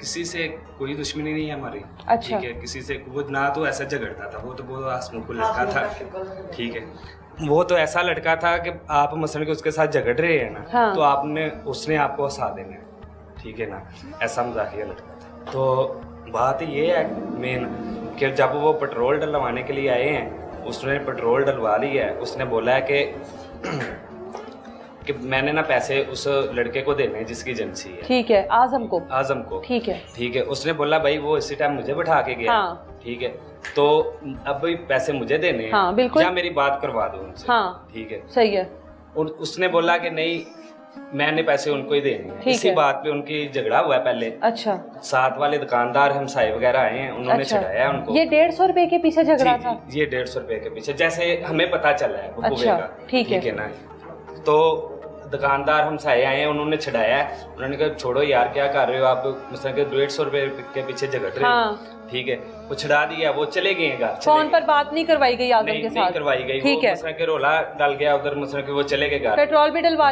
किसी से कोई दुश्मनी नहीं है हमारी। अच्छा। ठीक है, किसी से वो ना तो ऐसा झगड़ता था, वो तो बहुत हंसमुख लड़का था। ठीक है, वो तो ऐसा लड़का था कि आप मसलन के उसके साथ झगड़ रहे हैं ना, हाँ। तो उसने आपको हंसा देना है। ठीक है ना, ऐसा मजाकिया लड़का था। तो बात ये है मेन कि जब वो पेट्रोल डलवाने के लिए आए हैं, उसने पेट्रोल डलवा लिया है। उसने बोला है कि मैंने ना पैसे उस लड़के को देने हैं जिसकी एजेंसी है। ठीक है, आजम को। ठीक है, उसने बोला भाई वो इसी टाइम मुझे बैठा के गया। हाँ। ठीक है, तो अब भाई पैसे मुझे देने हैं। हाँ, बिल्कुल। या मेरी बात करवा दो उनसे। हाँ, ठीक है, सही है। उसने बोला कि नहीं, मैंने पैसे उनको ही देने हैं। इसी बात पे उनकी झगड़ा हुआ है पहले। अच्छा। साथ वाले दुकानदार हमसाए वगैरह आए हैं, उन्होंने छड़ाया उनको। ये 150 रुपए के पीछे झगड़ा था? ये 150 रुपए के पीछे, जैसे हमें पता चला है। अच्छा, ठीक है ना। तो दुकानदार हमसाए आए हैं, उन्होंने छड़ाया है। उन्होंने कहा छोड़ो यार, क्या कर रहे हो आप, मतलब 150 रुपए के पीछे झगड़ रहे हो। हाँ। ठीक है, वो छड़ा दिया, वो चले गए घर। फोन पर बात नहीं करवाई गई आजम के साथ? नहीं करवाई गई। ठीक है, मसलन के रोला डाल गया उधर, मसलन के वो चले गए घर। पेट्रोल भी डलवा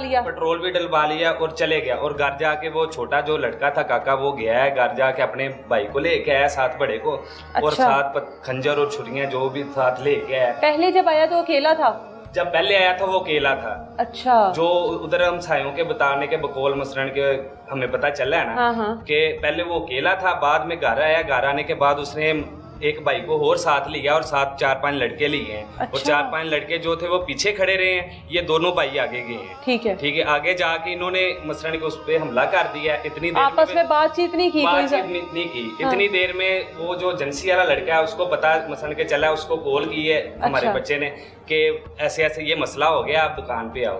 लिया और चले गया। और घर जाके वो छोटा जो लड़का था काका, वो गया है घर जाके अपने भाई को लेके आया, साथ बड़े को। अच्छा। और साथ खंजर और छुरियां जो भी साथ लेके आया। पहले जब आया तो अकेला था? जब पहले आया था वो अकेला था। अच्छा। जो उधर हम सायों के बताने के बकौल मसलन के हमें पता चला है ना। हाँ। कि पहले वो अकेला था, बाद में घर आया। घर आने के बाद उसने एक भाई को और साथ लिया और साथ 4-5 लड़के लिए हैं। अच्छा। और 4-5 लड़के जो थे वो पीछे खड़े रहे हैं, ये दोनों भाई आगे गए हैं। ठीक है, आगे जाके इन्होंने मसलन के उस पे हमला कर दिया। इतनी देर आपस में बातचीत नहीं की? नहीं की। इतनी देर में वो जो एजेंसी वाला लड़का है उसको पता मसलन के चला, उसको कॉल की है हमारे बच्चे ने कि ऐसे ऐसे ये मसला हो गया, आप दुकान पे आओ।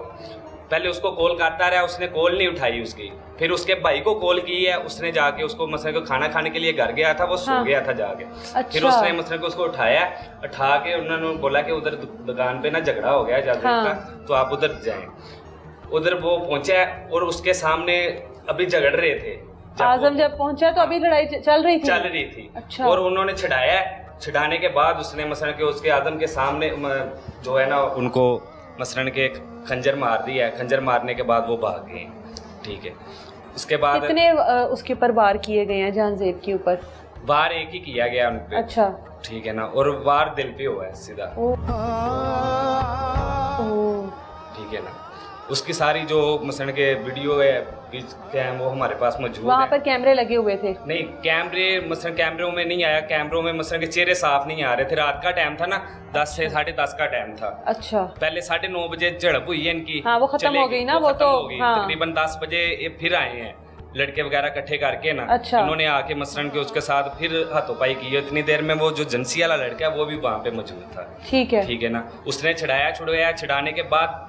पहले उसको कॉल करता रहा, उसने कॉल नहीं उठाई उसकी। फिर उसके भाई को कॉल की है, उसने जाके उसको मसलन को खाना खाने के लिए घर गया था, वो सो गया था जाके। अच्छा। फिर उसने मसलन को उसको उठाया, उठा के उन्होंने बोला कि उधर दुकान पे ना झगड़ा हो गया ज्यादा का, तो आप उधर जाएं। उधर वो पहुंचा और उसके सामने अभी झगड़ रहे थे। आजम जब पहुंचा तो अभी लड़ाई चल रही थी? अच्छा। और उन्होंने छड़ाने के बाद उसने मसलन के उसके आजम के सामने जो है ना उनको मसलन के खंजर मार दिया है। खंजर मारने के बाद वो भाग गए। ठीक है, उसके बाद कितने उसके ऊपर वार किए गए हैं जानजेब के ऊपर? वार एक ही किया गया उन पे। अच्छा। ठीक है ना, और वार दिल पे हुआ है सीधा। ठीक है ना, उसकी सारी जो मसलन के वीडियो है वो हमारे पास मौजूद है। वहाँ पर कैमरे लगे हुए थे? नहीं, कैमरे मसलन कैमरों में नहीं आया। कैमरों में मसलन के चेहरे साफ नहीं आ रहे थे। रात का टाइम था ना, 10 से 10:30 का टाइम था। अच्छा। पहले 9:30 बजे झड़प हुई है इनकी। हाँ, वो खत्म हो गई ना, वो तो तकरीबन 10 बजे ये फिर आए हैं लड़के वगैरह इकट्ठे करके ना। अच्छा। इन्होंने आके मसलन के उसके साथ फिर हाथोपाई की। इतनी देर में वो जो एजेंसी वाला लड़का है वो भी वहाँ पे मौजूद था। ठीक है ना, उसने छुड़ाया। छुड़ाने के बाद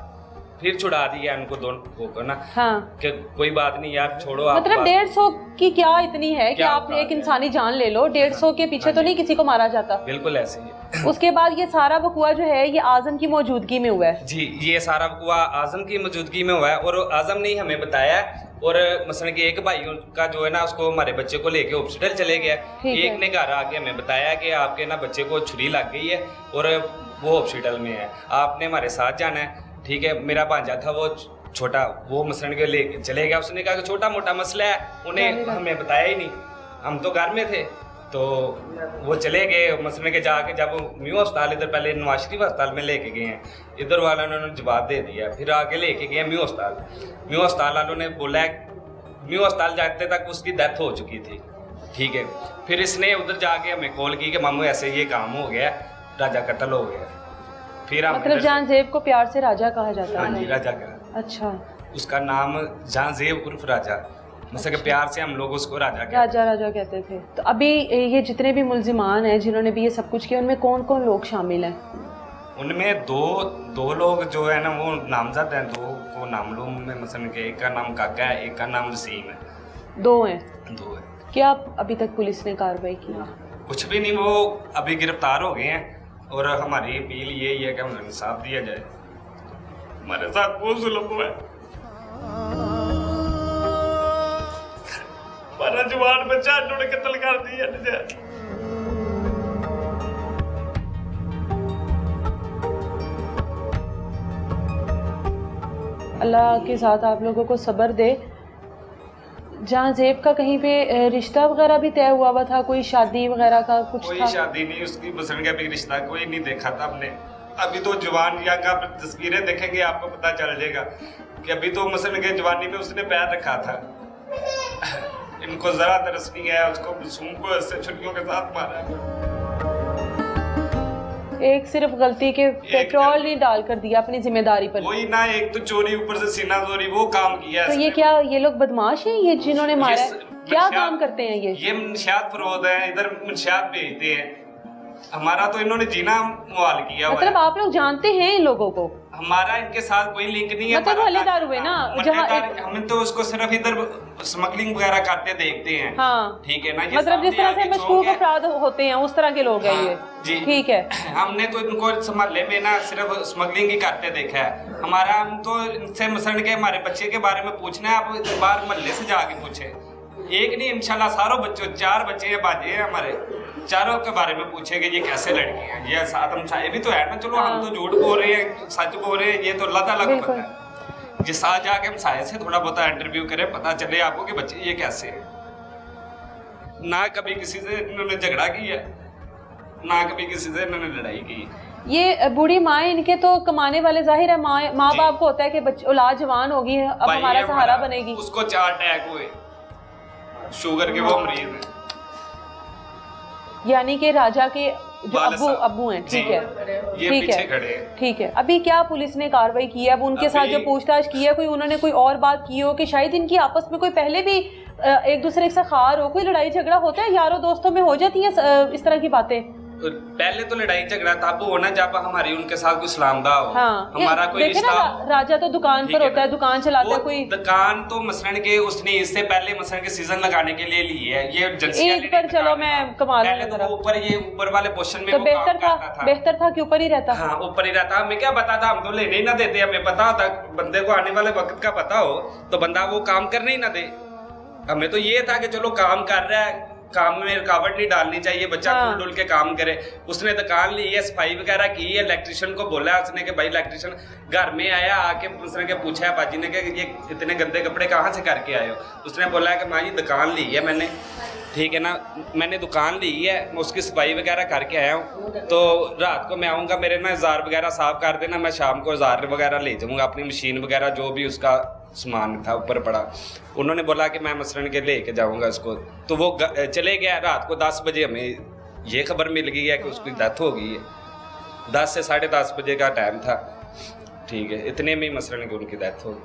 फिर छुड़ा दिया उनको दोनों को ना। हाँ। कि कोई बात नहीं यार, छोड़ो। मतलब 150 की क्या इतनी है कि आप एक इंसानी जान ले लो? 150 के पीछे तो नहीं किसी को मारा जाता। बिल्कुल ऐसे ही। उसके बाद ये सारा बकुआ जो है ये आजम की मौजूदगी में हुआ है? जी, ये सारा बकुआ आजम की मौजूदगी में हुआ है। और आजम ने हमें बताया। और मसलन कि एक भाई का जो है ना, उसको हमारे बच्चे को लेके हॉस्पिटल चले गया। एक ने घर आके हमें बताया कि आपके ना बच्चे को छुरी लग गई है और वो हॉस्पिटल में है, आपने हमारे साथ जाना है। ठीक है, मेरा भांजा था वो छोटा, वो मसलन के ले चले गया। उसने कहा कि छोटा मोटा मसला है, उन्हें हमें बताया ही नहीं, हम तो घर में थे। तो वो चले गए मसलन के जाके। जब म्यू अस्पताल, इधर पहले नवाज शरीफ अस्पताल में लेके गए हैं, इधर वालों ने उन्होंने जवाब दे दिया। फिर आगे लेके गए म्यू अस्पताल वालों ने बोला म्यू अस्पताल जाते तक उसकी डेथ हो चुकी थी। ठीक है, फिर इसने उधर जाके हमें कॉल की कि मामू ऐसे ये काम हो गया, राजा कत्ल हो गया। फिर मतलब जानजेब को प्यार से राजा कहा जाता है? हाँ जी, राजा का। अच्छा। उसका नाम जानजेब उर्फ राजा, मतलब कि प्यार से हम लोग उसको राजा कहते थे। तो अभी ये जितने भी मुल्जिमान हैं जिन्होंने भी ये सब कुछ किया, उनमें कौन कौन लोग शामिल हैं? उनमें दो लोग जो है ना वो नामजद हैं। दो को नामलूम में मसलन के एक का नाम काका है, एक का नाम वसीम है। दो हैं? दो है। क्या अभी तक पुलिस ने कार्रवाई की? कुछ भी नहीं, वो अभी गिरफ्तार हो गए हैं। और हमारी अपील यही है कि उन्हें इंसाफ दिया जाए। हमारे साथ बहुत जुल्म हुआ है। हमारा जवान बच्चा उन्होंने कत्ल कर दिया। अल्लाह के साथ आप लोगों को सब्र दे। जहाँ ज़ेब का कहीं पे रिश्ता वगैरह भी तय हुआ था, कोई शादी वगैरह का कुछ कोई था? शादी नहीं, उसकी मसलन का भी रिश्ता कोई नहीं देखा था हमने। अभी तो जवान या का तस्वीरें देखेंगे आपको पता चल जाएगा कि अभी तो मसलन के जवानी में उसने पैर रखा था। इनको जरा तरस नहीं है, उसको मासूम को ऐसे छुट्टियों के साथ मारा। एक सिर्फ गलती के पेट्रोल नहीं डाल कर दिया अपनी जिम्मेदारी पर। वही ना, एक तो चोरी ऊपर से सीना चोरी, वो काम किया। तो ये क्या, ये लोग बदमाश हैं ये जिन्होंने मारा है? क्या काम करते हैं ये मंशियात फरोद है, इधर मंशियात भेजते हैं। हमारा तो इन्होंने जीना मुहाल किया। मतलब आप लोग जानते हैं इन लोगों को? हमारा इनके साथ कोई लिंक नहीं है। मतलब मल्लेदार हुए ना, जहाँ हम तो उसको सिर्फ इधर स्मगलिंग वगैरह करते देखते हैं। हाँ ठीक है ना, ये मतलब जिस तरह से मशकूक अफराद होते हैं उस तरह के लोग हैं ये। जी ठीक है। हमने तो इनको मोहल्ले में ना सिर्फ स्मगलिंग ही करते देखा है। हमारा हम तो इनसे मसलन के हमारे बच्चे के बारे में पूछना है, आप बाहर मोहल्ले से जाके पूछे। एक नहीं, इंशाल्लाह सारों बच्चों, 4 बच्चे हैं, बाजे हैं हमारे, चारों के बारे में पूछेंगे ये कैसे लड़की हैं, ये साथ हम भी तो है ना। चलो हम तो झूठ बोल रहे हैं, सच बोल रहे हैं, ये तो अल्लाह ताला को पता है। जिस साथ जाके हम साये से थोड़ा बहुत इंटरव्यू करें, पता चले आपको कि बच्चे ये कैसे है। ना कभी किसी से इन्होंने झगड़ा किया, ना कभी किसी से इन्होंने लड़ाई की। ये बूढ़ी माँ इनके तो कमाने वाले, जाहिर है माँ बाप को होता है कि बच्चे औलाद जवान होगी, अब हमारा सहारा बनेगी। उसको 4 अटैक हुए, शुगर के वो मरीज हैं। यानी कि राजा के जो अब्बू हैं। ठीक है, ये ठीक पीछे है, खड़े हैं। ठीक है। अभी क्या पुलिस ने कार्रवाई की है? अब उनके साथ जो पूछताछ की है, कोई उन्होंने कोई और बात की हो कि शायद इनकी आपस में कोई पहले भी एक दूसरे से खार हो, कोई लड़ाई झगड़ा होता है, यारों दोस्तों में हो जाती है इस तरह की बातें? पहले तो लड़ाई झगड़ा तब होना जब हमारी उनके साथ कोई सलामदा हो। हाँ, हमारा कोई रिश्ता। राजा तो दुकान पर होता है, दुकान चलाता है कोई। दुकान तो मसलन के उसने इससे पहले मसलन के सीजन लगाने के लिए ली है। ये ईद पर चलो मैं कमा पहले तो ऊपर, ये ऊपर वाले पोर्शन में तो बेहतर था कि ऊपर ही रहता। हाँ, ऊपर ही रहता। हमें क्या पता था, हम तो लेने ही ना देते। हमें पता होता, बंदे को आने वाले वक्त का पता हो तो बंदा वो काम करने ही ना दे। हमें तो ये था कि चलो काम कर रहा है, काम में रुकावट नहीं डालनी चाहिए, बच्चा खुल डुल के काम करे। उसने दुकान ली है, सफाई वगैरह की है, इलेक्ट्रिशियन को बोला उसने कि भाई इलेक्ट्रिशियन घर में आया, आके उसने के पूछा है बाजी ने कि ये इतने गंदे कपड़े कहाँ से करके आए हो। उसने बोला है कि माँ जी दुकान ली है मैंने। ठीक है ना, मैंने दुकान ली है, मैं उसकी सफाई वगैरह करके आया हूँ, तो रात को मैं आऊँगा, मेरे ना जार वगैरह साफ कर देना, मैं शाम को जार वगैरह ले जाऊँगा, अपनी मशीन वगैरह जो भी उसका सामान था ऊपर पड़ा। उन्होंने बोला कि मैं मसलन के लेके जाऊँगा उसको, तो वो चले गया। रात को 10 बजे हमें ये खबर मिल गई है कि उसकी डेथ हो गई है। 10 से 10:30 बजे का टाइम था। ठीक है, इतने में ही मसलन की उनकी डेथ हो गई।